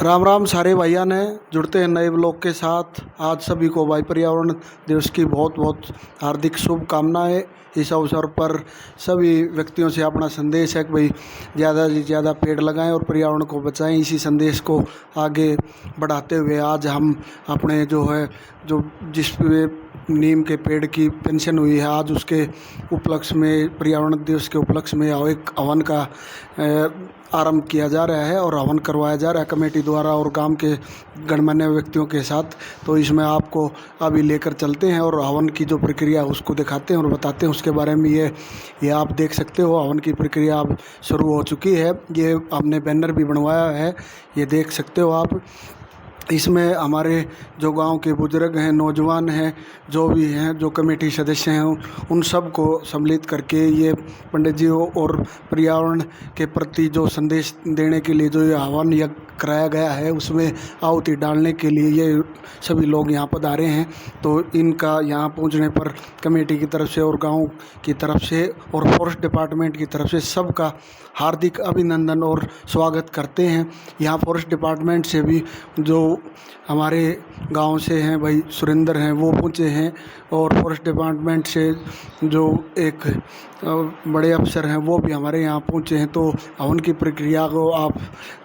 राम राम सारे भाइयों ने जुड़ते हैं नए ब्लॉग के साथ। आज सभी को भाई पर्यावरण दिवस की बहुत बहुत हार्दिक शुभकामनाएं। इस अवसर पर सभी व्यक्तियों से अपना संदेश है कि भाई ज़्यादा से ज़्यादा पेड़ लगाएं और पर्यावरण को बचाएं। इसी संदेश को आगे बढ़ाते हुए आज हम अपने जो जिस पे नीम के पेड़ की पेंशन हुई है, आज उसके उपलक्ष्य में पर्यावरण दिवस के उपलक्ष्य में एक हवन का आरंभ किया जा रहा है और हवन करवाया जा रहा है कमेटी द्वारा और गांव के गणमान्य व्यक्तियों के साथ। तो इसमें आपको अभी लेकर चलते हैं और हवन की जो प्रक्रिया है उसको दिखाते हैं और बताते हैं उसके बारे में। ये आप देख सकते हो, हवन की प्रक्रिया अब शुरू हो चुकी है। ये हमने बैनर भी बनवाया है, ये देख सकते हो आप। इसमें हमारे जो गांव के बुजुर्ग हैं, नौजवान हैं, जो भी हैं, जो कमेटी सदस्य हैं, उन सब को सम्मिलित करके ये पंडित जी और पर्यावरण के प्रति जो संदेश देने के लिए जो ये हवन यज्ञ कराया गया है उसमें आहुति डालने के लिए ये सभी लोग यहाँ पधारे हैं। तो इनका यहाँ पहुँचने पर कमेटी की तरफ से और गांव की तरफ से और फॉरेस्ट डिपार्टमेंट की तरफ से सबका हार्दिक अभिनंदन और स्वागत करते हैं। यहाँ फॉरेस्ट डिपार्टमेंट से भी जो हमारे गांव से हैं भाई सुरेंद्र हैं, वो पहुँचे हैं, और फॉरेस्ट डिपार्टमेंट से जो एक बड़े अफसर हैं वो भी हमारे यहाँ पहुँचे हैं। तो हवन की प्रक्रिया को आप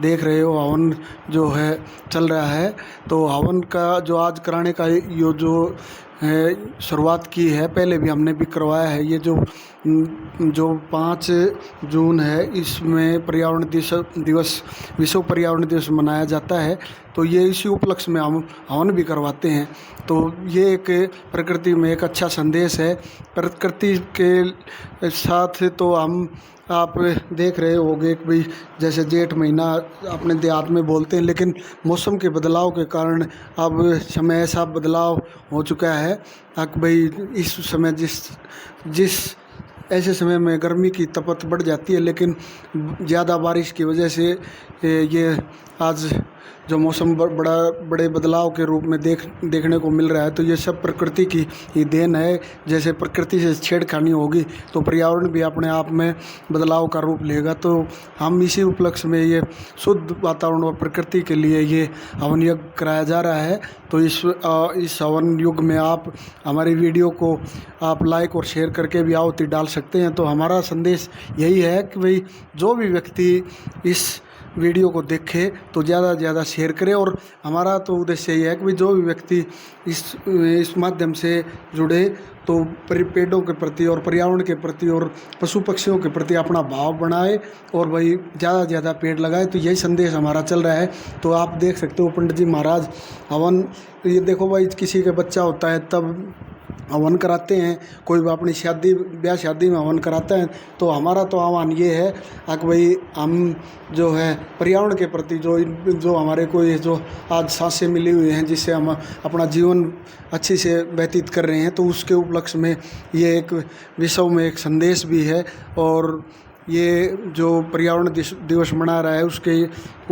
देख रहे हो, हवन जो है चल रहा है। तो हवन का जो आज कराने का ये जो शुरुआत की है, पहले भी हमने भी करवाया है। ये जो 5 जून है इसमें पर्यावरण दिवस विश्व पर्यावरण दिवस मनाया जाता है। तो ये इसी उपलक्ष्य में हम हवन भी करवाते हैं। तो ये एक प्रकृति में एक अच्छा संदेश है। प्रकृति के साथ तो हम आप देख रहे होंगे कि भाई जैसे जेठ महीना अपने देहात में बोलते हैं, लेकिन मौसम के बदलाव के कारण अब समय ऐसा बदलाव हो चुका है कि भाई इस समय जिस ऐसे समय में गर्मी की तपत बढ़ जाती है, लेकिन ज़्यादा बारिश की वजह से ये आज जो मौसम बड़े बदलाव के रूप में देखने को मिल रहा है। तो ये सब प्रकृति की ही देन है। जैसे प्रकृति से छेड़खानी होगी तो पर्यावरण भी अपने आप में बदलाव का रूप लेगा। तो हम इसी उपलक्ष्य में ये शुद्ध वातावरण और प्रकृति के लिए ये हवन यज्ञ कराया जा रहा है। तो इस हवन युग में आप हमारी वीडियो को आप लाइक और शेयर करके भी आहुति डाल सकते हैं। तो हमारा संदेश यही है कि भाई जो भी व्यक्ति इस वीडियो को देखे तो ज़्यादा से ज़्यादा शेयर करें। और हमारा तो उद्देश्य यही है कि जो भी व्यक्ति इस माध्यम से जुड़े तो पेड़ों के प्रति और पर्यावरण के प्रति और पशु पक्षियों के प्रति अपना भाव बनाए और भाई ज़्यादा से ज़्यादा पेड़ लगाए। तो यही संदेश हमारा चल रहा है। तो आप देख सकते हो पंडित जी महाराज हवन, ये देखो भाई किसी का बच्चा होता है तब हवन कराते हैं, कोई भी अपनी ब्याह शादी में हवन कराता है। तो हमारा तो आह्वान ये है कि भाई हम जो है पर्यावरण के प्रति जो हमारे को ये जो आज सांसें मिली हुई हैं जिससे हम अपना जीवन अच्छी से व्यतीत कर रहे हैं, तो उसके उपलक्ष्य में ये एक विश्व में एक संदेश भी है। और ये जो पर्यावरण दिवस मना रहा है उसके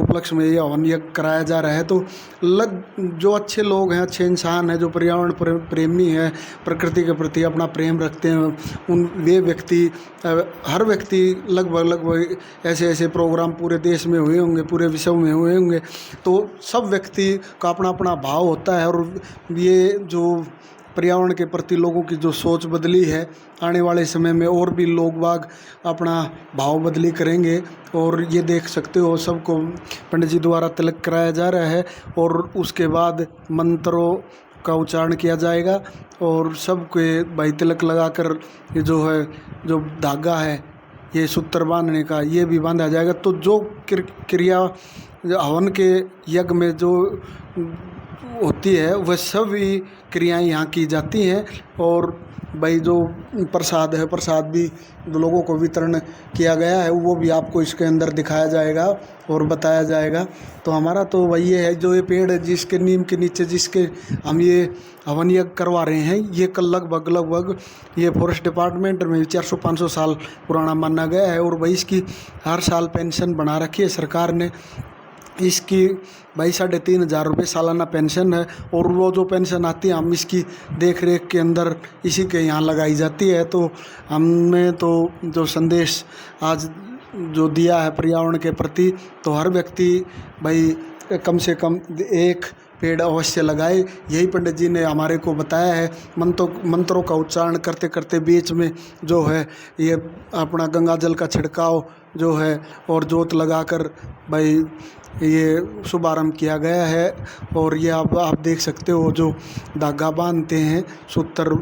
उपलक्ष्य में ये हवन यज्ञ कराया जा रहा है। तो जो अच्छे लोग हैं, अच्छे इंसान हैं, जो पर्यावरण प्रेमी हैं, प्रकृति के प्रति अपना प्रेम रखते हैं, वे व्यक्ति हर व्यक्ति लगभग ऐसे प्रोग्राम पूरे देश में हुए होंगे, पूरे विश्व में हुए होंगे। तो सब व्यक्ति का अपना अपना भाव होता है। और ये जो पर्यावरण के प्रति लोगों की जो सोच बदली है, आने वाले समय में और भी लोग बाग अपना भाव बदली करेंगे। और ये देख सकते हो सबको पंडित जी द्वारा तिलक कराया जा रहा है और उसके बाद मंत्रों का उच्चारण किया जाएगा और सबके भाई तिलक लगाकर ये जो धागा है ये सूत्र बांधने का ये भी बांधा जाएगा। तो जो क्रिया हवन के यज्ञ में जो होती है वह सभी क्रियाएं यहाँ की जाती हैं। और भाई जो प्रसाद है, प्रसाद भी लोगों को वितरण किया गया है, वो भी आपको इसके अंदर दिखाया जाएगा और बताया जाएगा। तो हमारा तो वही है, जो ये पेड़ है जिसके नीम के नीचे जिसके हम ये हवन यज्ञ करवा रहे हैं, ये कल लगभग ये फॉरेस्ट डिपार्टमेंट में 400-500 साल पुराना माना गया है। और भाई इसकी हर साल पेंशन बना रखी है सरकार ने। इसकी भाई 3,500 रुपये सालाना पेंशन है। और वो जो पेंशन आती है हम इसकी देख रेख के अंदर इसी के यहाँ लगाई जाती है। तो हमने तो जो संदेश आज जो दिया है पर्यावरण के प्रति, तो हर व्यक्ति भाई कम से कम एक पेड़ अवश्य लगाए। यही पंडित जी ने हमारे को बताया है। मंत्रों का उच्चारण करते करते बीच में जो है ये अपना गंगा जल का छिड़काव जो है और जोत लगाकर भाई ये शुभारंभ किया गया है। और ये आप देख सकते हो जो धागा बांधते हैं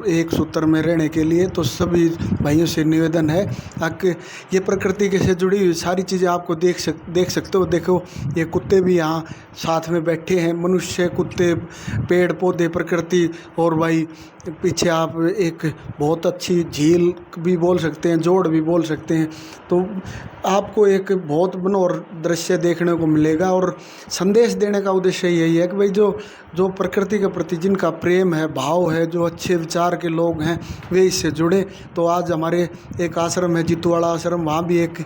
एक सूत्र में रहने के लिए। तो सभी भाइयों से निवेदन है कि ये प्रकृति के से जुड़ी हुई सारी चीज़ें आपको देख सकते हो। देखो ये कुत्ते भी यहाँ साथ में बैठे हैं, मनुष्य, कुत्ते, पेड़ पौधे, प्रकृति। और भाई पीछे आप एक बहुत अच्छी झील भी बोल सकते हैं, जोड़ भी बोल सकते हैं। तो आपको एक बहुत मनोहर दृश्य देखने को मिलेगा। और संदेश देने का उद्देश्य यही है कि भाई जो प्रकृति के प्रति जिनका प्रेम है, भाव है, जो अच्छे विचार के लोग हैं, वे इससे जुड़े। तो आज हमारे एक आश्रम है जीतूवाड़ा आश्रम, वहाँ भी एक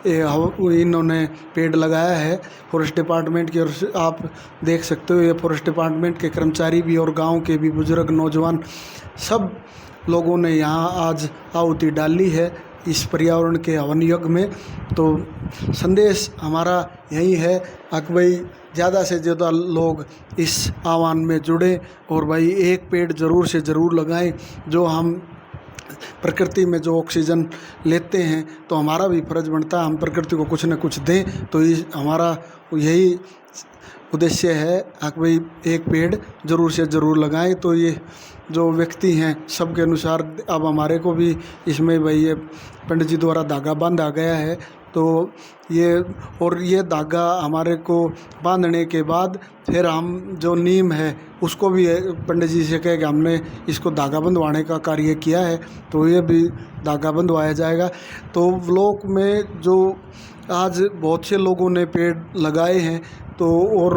इन्होंने पेड़ लगाया है फॉरेस्ट डिपार्टमेंट की। और आप देख सकते हो ये फॉरेस्ट डिपार्टमेंट के कर्मचारी भी और गांव के भी बुजुर्ग, नौजवान, सब लोगों ने यहाँ आज आहुति डाली है इस पर्यावरण के हवन यज्ञ में। तो संदेश हमारा यही है कि भाई ज़्यादा से ज़्यादा लोग इस आह्वान में जुड़े और भाई एक पेड़ ज़रूर से ज़रूर लगाएं। जो हम प्रकृति में जो ऑक्सीजन लेते हैं तो हमारा भी फर्ज बनता है हम प्रकृति को कुछ न कुछ दें। तो हमारा यही उद्देश्य है कि भाई एक पेड़ ज़रूर से ज़रूर लगाएं। तो ये जो व्यक्ति हैं सबके अनुसार अब हमारे को भी इसमें भाई ये पंडित जी द्वारा धागा बांधा गया है। तो ये धागा हमारे को बांधने के बाद फिर हम जो नीम है उसको भी पंडित जी से कह के हमने इसको धागा बंधवाने का कार्य किया है। तो ये भी धागा बंधवाया जाएगा। तो व्लॉग में जो आज बहुत से लोगों ने पेड़ लगाए हैं तो और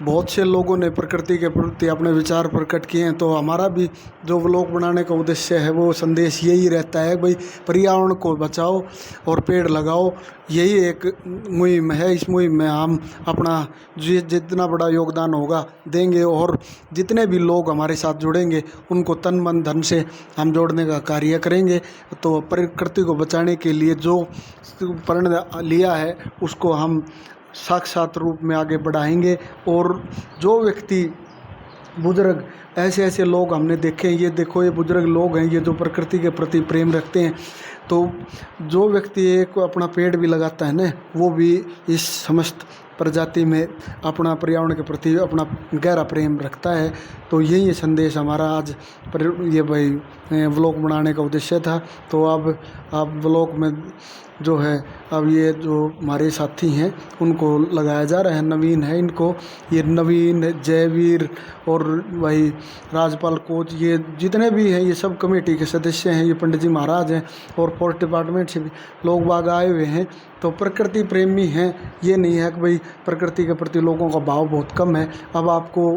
बहुत से लोगों ने प्रकृति के प्रति अपने विचार प्रकट किए हैं। तो हमारा भी जो व्लॉग बनाने का उद्देश्य है वो संदेश यही रहता है भाई पर्यावरण को बचाओ और पेड़ लगाओ। यही एक मुहिम है। इस मुहिम में हम अपना जितना बड़ा योगदान होगा देंगे और जितने भी लोग हमारे साथ जुड़ेंगे उनको तन मन धन से हम जोड़ने का कार्य करेंगे। तो प्रकृति को बचाने के लिए जो प्रण लिया है उसको हम साक्षात रूप में आगे बढ़ाएंगे। और जो व्यक्ति बुजुर्ग ऐसे लोग हमने देखे हैं, ये देखो ये बुजुर्ग लोग हैं, ये जो प्रकृति के प्रति प्रेम रखते हैं। तो जो व्यक्ति एक अपना पेड़ भी लगाता है ना, वो भी इस समस्त प्रजाति में अपना पर्यावरण के प्रति अपना गहरा प्रेम रखता है। तो यही संदेश हमारा आज ये भाई व्लॉग बनाने का उद्देश्य था। तो अब आप व्लॉग में जो है अब ये जो हमारे साथी हैं उनको लगाया जा रहा है, नवीन है इनको, ये नवीन, जयवीर और भाई राजपाल कोच, ये जितने भी हैं ये सब कमेटी के सदस्य हैं। ये पंडित जी महाराज हैं और फॉरेस्ट डिपार्टमेंट से भी लोग बाग आए हुए हैं। तो प्रकृति प्रेमी हैं, ये नहीं है कि भाई प्रकृति के प्रति लोगों का भाव बहुत कम है। अब आपको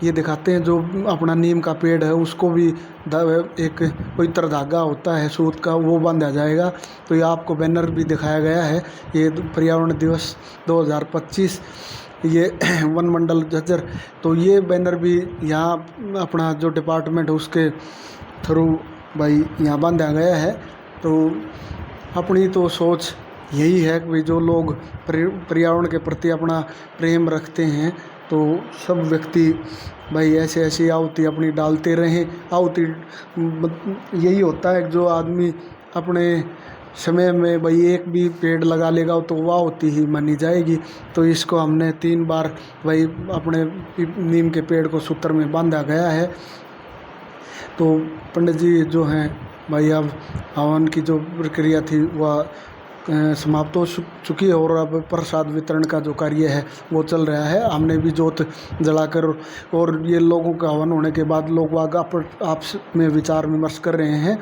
ये दिखाते हैं जो अपना नीम का पेड़ है उसको भी एक पवित्र धागा होता है सूत का, वो बांधा जाएगा। तो ये आपको बैनर भी दिखाया गया है, ये पर्यावरण दिवस 2025 ये वन मंडल झज्जर। तो ये बैनर भी यहाँ अपना जो डिपार्टमेंट है उसके थ्रू भाई यहाँ बांधा गया है। तो अपनी तो सोच यही है कि जो लोग पर्यावरण के प्रति अपना प्रेम रखते हैं तो सब व्यक्ति भाई ऐसी आहुति अपनी डालते रहें। आहुति यही होता है जो आदमी अपने समय में भाई एक भी पेड़ लगा लेगा तो वह आहुति ही मानी जाएगी। तो इसको हमने 3 बार भाई अपने नीम के पेड़ को सूत्र में बांधा गया है। तो पंडित जी जो हैं भाई अब हवन की जो प्रक्रिया थी वह समाप्त हो चुकी है और अब प्रसाद वितरण का जो कार्य है वो चल रहा है। हमने भी जोत जलाकर और ये लोगों का हवन होने के बाद लोग आपस में विचार विमर्श कर रहे हैं।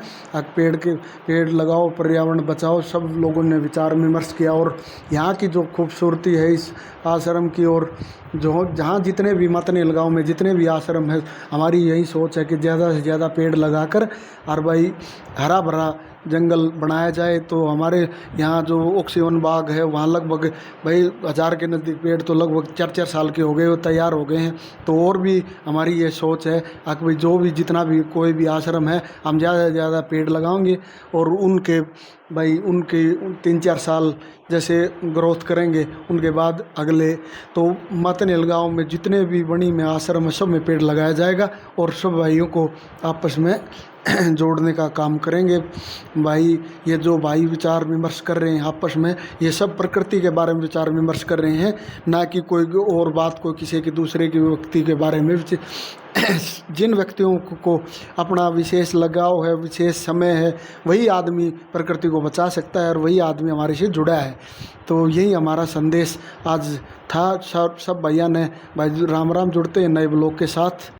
पेड़ लगाओ, पर्यावरण बचाओ, सब लोगों ने विचार विमर्श किया। और यहाँ की जो खूबसूरती है इस आश्रम की, और जो जहाँ जितने भी मतनेल गाँव में जितने भी आश्रम है, हमारी यही सोच है कि ज़्यादा से ज़्यादा पेड़ लगाकर और भाई हरा भरा जंगल बनाया जाए तो हमारे यहाँ जो ऑक्सीजन बाग है वहाँ लगभग भाई 1000 के नज़दीक पेड़ तो लगभग 4-4 साल के हो गए, वो तैयार हो गए हैं। तो और भी हमारी ये सोच है कि भाई जो भी जितना भी कोई भी आश्रम है हम ज़्यादा से ज़्यादा पेड़ लगाएंगे और उनके भाई उनके 3-4 साल जैसे ग्रोथ करेंगे, उनके बाद अगले तो मतनेल गाँव में जितने भी बनी में आश्रम है सब में पेड़ लगाया जाएगा और सब भाइयों को आपस में जोड़ने का काम करेंगे। भाई ये जो भाई विचार विमर्श कर रहे हैं आपस में, ये सब प्रकृति के बारे में विचार विमर्श कर रहे हैं, ना कि कोई और बात कोई किसी के दूसरे के व्यक्ति के बारे में। जिन व्यक्तियों को अपना विशेष लगाव है, विशेष समय है, वही आदमी प्रकृति को बचा सकता है और वही आदमी हमारे से जुड़ा है। तो यही हमारा संदेश आज था। सब भैया ने भाई राम राम, जुड़ते हैं नए ब्लॉग के साथ।